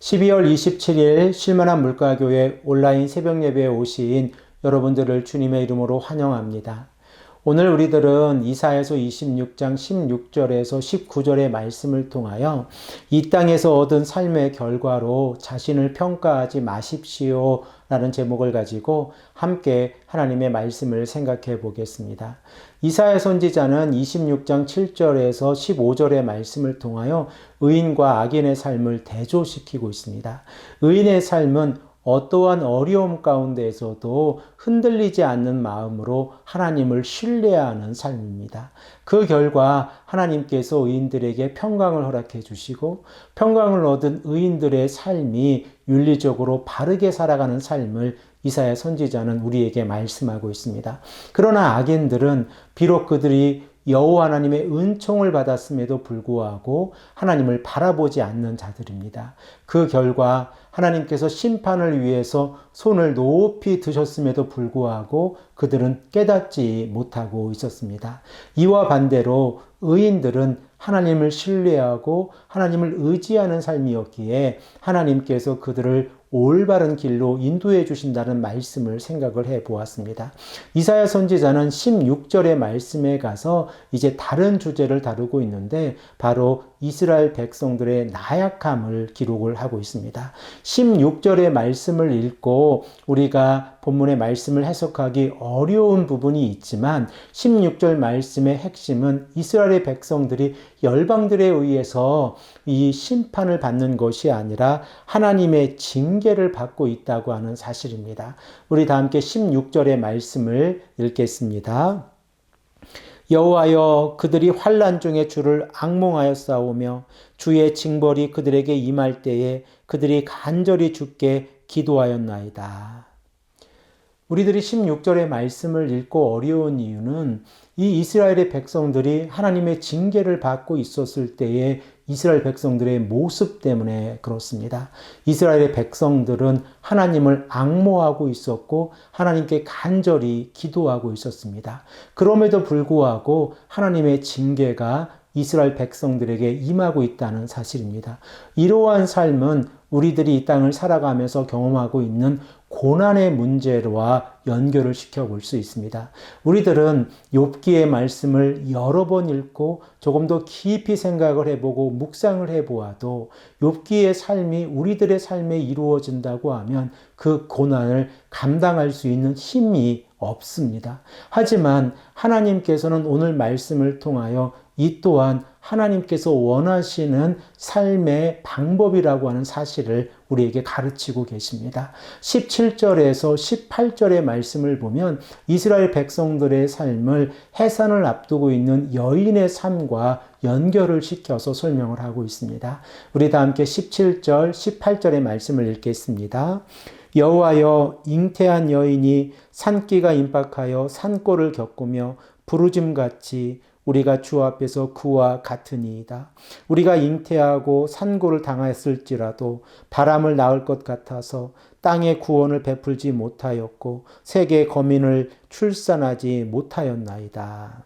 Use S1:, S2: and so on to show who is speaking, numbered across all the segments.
S1: 12월 27일 쉴만한 물가교회 온라인 새벽 예배에 오신 여러분들을 주님의 이름으로 환영합니다. 오늘 우리들은 이사야서 26장 16절에서 19절의 말씀을 통하여 이 땅에서 얻은 삶의 결과로 자신을 평가하지 마십시오 라는 제목을 가지고 함께 하나님의 말씀을 생각해 보겠습니다. 이사야 선지자는 26장 7절에서 15절의 말씀을 통하여 의인과 악인의 삶을 대조시키고 있습니다. 의인의 삶은 어떠한 어려움 가운데에서도 흔들리지 않는 마음으로 하나님을 신뢰하는 삶입니다. 그 결과 하나님께서 의인들에게 평강을 허락해 주시고 평강을 얻은 의인들의 삶이 윤리적으로 바르게 살아가는 삶을 이사야 선지자는 우리에게 말씀하고 있습니다. 그러나 악인들은 비록 그들이 여호와 하나님의 은총을 받았음에도 불구하고 하나님을 바라보지 않는 자들입니다. 그 결과 하나님께서 심판을 위해서 손을 높이 드셨음에도 불구하고 그들은 깨닫지 못하고 있었습니다. 이와 반대로 의인들은 하나님을 신뢰하고 하나님을 의지하는 삶이었기에 하나님께서 그들을 올바른 길로 인도해 주신다는 말씀을 생각을 해 보았습니다. 이사야 선지자는 16절의 말씀에 가서 이제 다른 주제를 다루고 있는데 바로 이스라엘 백성들의 나약함을 기록을 하고 있습니다. 16절의 말씀을 읽고 우리가 본문의 말씀을 해석하기 어려운 부분이 있지만 16절 말씀의 핵심은 이스라엘의 백성들이 열방들에 의해서 이 심판을 받는 것이 아니라 하나님의 징계를 받고 있다고 하는 사실입니다. 우리 다 함께 16절의 말씀을 읽겠습니다. 여호와여, 그들이 환난 중에 주를 앙몽하여 싸우며 주의 징벌이 그들에게 임할 때에 그들이 간절히 주께 기도하였나이다. 우리들이 16절의 말씀을 읽고 어려운 이유는 이 이스라엘의 백성들이 하나님의 징계를 받고 있었을 때에 이스라엘 백성들의 모습 때문에 그렇습니다. 이스라엘의 백성들은 하나님을 앙모하고 있었고 하나님께 간절히 기도하고 있었습니다. 그럼에도 불구하고 하나님의 징계가 이스라엘 백성들에게 임하고 있다는 사실입니다. 이러한 삶은 우리들이 이 땅을 살아가면서 경험하고 있는 고난의 문제와 연결을 시켜볼 수 있습니다. 우리들은 욥기의 말씀을 여러 번 읽고 조금 더 깊이 생각을 해보고 묵상을 해보아도 욥기의 삶이 우리들의 삶에 이루어진다고 하면 그 고난을 감당할 수 있는 힘이 없습니다. 하지만 하나님께서는 오늘 말씀을 통하여 이 또한 하나님께서 원하시는 삶의 방법이라고 하는 사실을 우리에게 가르치고 계십니다. 17절에서 18절의 말씀을 보면 이스라엘 백성들의 삶을 해산을 앞두고 있는 여인의 삶과 연결을 시켜서 설명을 하고 있습니다. 우리 다 함께 17절, 18절의 말씀을 읽겠습니다. 여호와여, 잉태한 여인이 산기가 임박하여 산골을 겪으며 부르짐같이 우리가 주 앞에서 그와 같으니이다. 우리가 잉태하고 산고를 당했을지라도 바람을 낳을 것 같아서 땅의 구원을 베풀지 못하였고 세계의 거민을 출산하지 못하였나이다.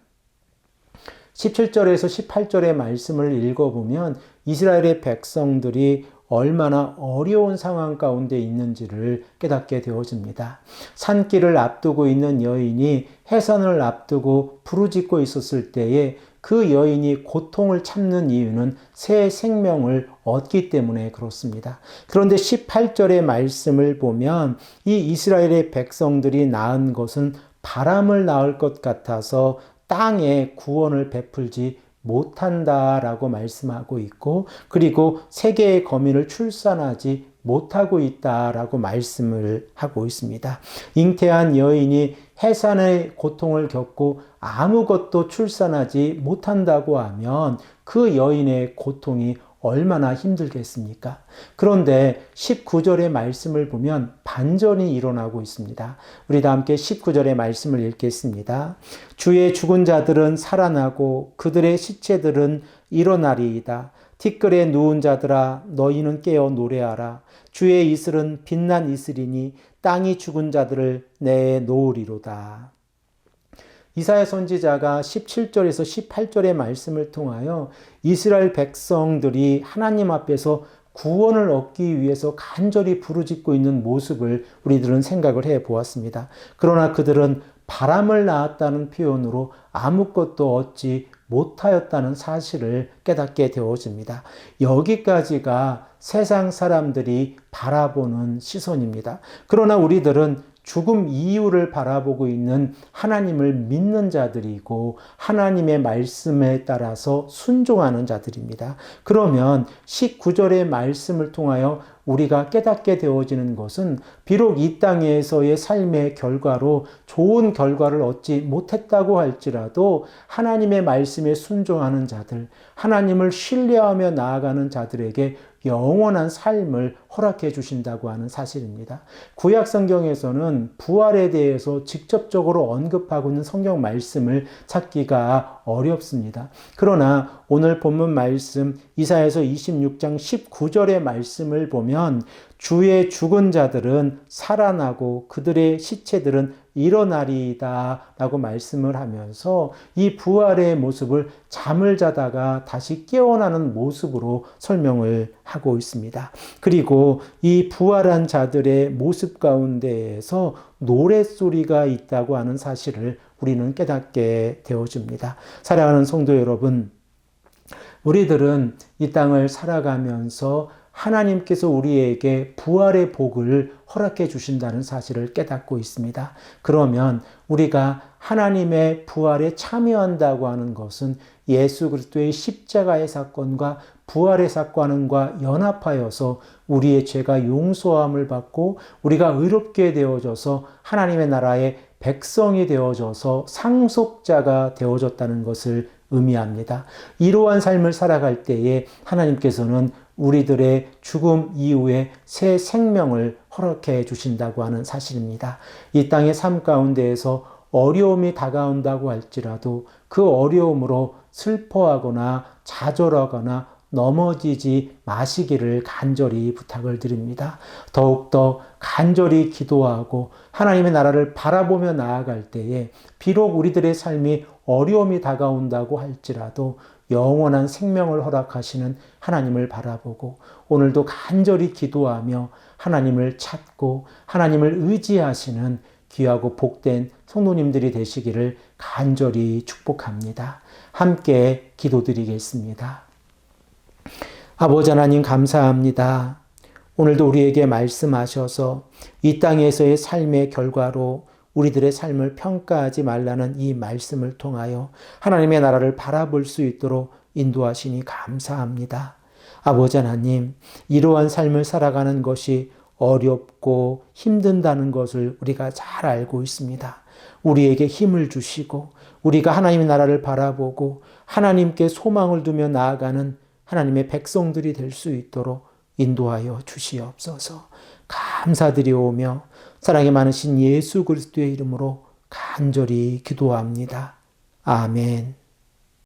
S1: 17절에서 18절의 말씀을 읽어보면 이스라엘의 백성들이 얼마나 어려운 상황 가운데 있는지를 깨닫게 되어집니다. 산길을 앞두고 있는 여인이 해산을 앞두고 부르짖고 있었을 때에 그 여인이 고통을 참는 이유는 새 생명을 얻기 때문에 그렇습니다. 그런데 18절의 말씀을 보면 이 이스라엘의 백성들이 낳은 것은 바람을 낳을 것 같아서 땅에 구원을 베풀지 못한다라고 말씀하고 있고 그리고 세계의 거민을 출산하지 못하고 있다라고 말씀을 하고 있습니다. 잉태한 여인이 해산의 고통을 겪고 아무것도 출산하지 못한다고 하면 그 여인의 고통이 얼마나 힘들겠습니까? 그런데 19절의 말씀을 보면 반전이 일어나고 있습니다. 우리 다 함께 19절의 말씀을 읽겠습니다. 주의 죽은 자들은 살아나고 그들의 시체들은 일어나리이다. 티끌에 누운 자들아 너희는 깨어 노래하라. 주의 이슬은 빛난 이슬이니 땅이 죽은 자들을 내에 놓으리로다. 이사야 선지자가 17절에서 18절의 말씀을 통하여 이스라엘 백성들이 하나님 앞에서 구원을 얻기 위해서 간절히 부르짖고 있는 모습을 우리들은 생각을 해 보았습니다. 그러나 그들은 바람을 낳았다는 표현으로 아무것도 얻지 못하였다는 사실을 깨닫게 되어집니다. 여기까지가 세상 사람들이 바라보는 시선입니다. 그러나 우리들은 죽음 이후를 바라보고 있는 하나님을 믿는 자들이고 하나님의 말씀에 따라서 순종하는 자들입니다. 그러면 19절의 말씀을 통하여 우리가 깨닫게 되어지는 것은 비록 이 땅에서의 삶의 결과로 좋은 결과를 얻지 못했다고 할지라도 하나님의 말씀에 순종하는 자들, 하나님을 신뢰하며 나아가는 자들에게 영원한 삶을 허락해 주신다고 하는 사실입니다. 구약 성경에서는 부활에 대해서 직접적으로 언급하고 있는 성경 말씀을 찾기가 어렵습니다. 그러나 오늘 본문 말씀 이사야서 26장 19절의 말씀을 보면 주의 죽은 자들은 살아나고 그들의 시체들은 일어나리이다 라고 말씀을 하면서 이 부활의 모습을 잠을 자다가 다시 깨어나는 모습으로 설명을 하고 있습니다. 그리고 이 부활한 자들의 모습 가운데에서 노랫소리가 있다고 하는 사실을 우리는 깨닫게 되어집니다. 사랑하는 성도 여러분, 우리들은 이 땅을 살아가면서 하나님께서 우리에게 부활의 복을 허락해 주신다는 사실을 깨닫고 있습니다. 그러면 우리가 하나님의 부활에 참여한다고 하는 것은 예수 그리스도의 십자가의 사건과 부활의 사건과 연합하여서 우리의 죄가 용서함을 받고 우리가 의롭게 되어져서 하나님의 나라의 백성이 되어져서 상속자가 되어졌다는 것을 의미합니다. 이러한 삶을 살아갈 때에 하나님께서는 우리들의 죽음 이후에 새 생명을 허락해 주신다고 하는 사실입니다. 이 땅의 삶 가운데에서 어려움이 다가온다고 할지라도 그 어려움으로 슬퍼하거나 좌절하거나 넘어지지 마시기를 간절히 부탁을 드립니다. 더욱더 간절히 기도하고 하나님의 나라를 바라보며 나아갈 때에 비록 우리들의 삶이 어려움이 다가온다고 할지라도 영원한 생명을 허락하시는 하나님을 바라보고 오늘도 간절히 기도하며 하나님을 찾고 하나님을 의지하시는 귀하고 복된 성도님들이 되시기를 간절히 축복합니다. 함께 기도드리겠습니다. 아버지 하나님 감사합니다. 오늘도 우리에게 말씀하셔서 이 땅에서의 삶의 결과로 우리들의 삶을 평가하지 말라는 이 말씀을 통하여 하나님의 나라를 바라볼 수 있도록 인도하시니 감사합니다. 아버지 하나님, 이러한 삶을 살아가는 것이 어렵고 힘든다는 것을 우리가 잘 알고 있습니다. 우리에게 힘을 주시고 우리가 하나님의 나라를 바라보고 하나님께 소망을 두며 나아가는 하나님의 백성들이 될 수 있도록 인도하여 주시옵소서. 감사드리오며 사랑이 많으신 예수 그리스도의 이름으로 간절히 기도합니다. 아멘.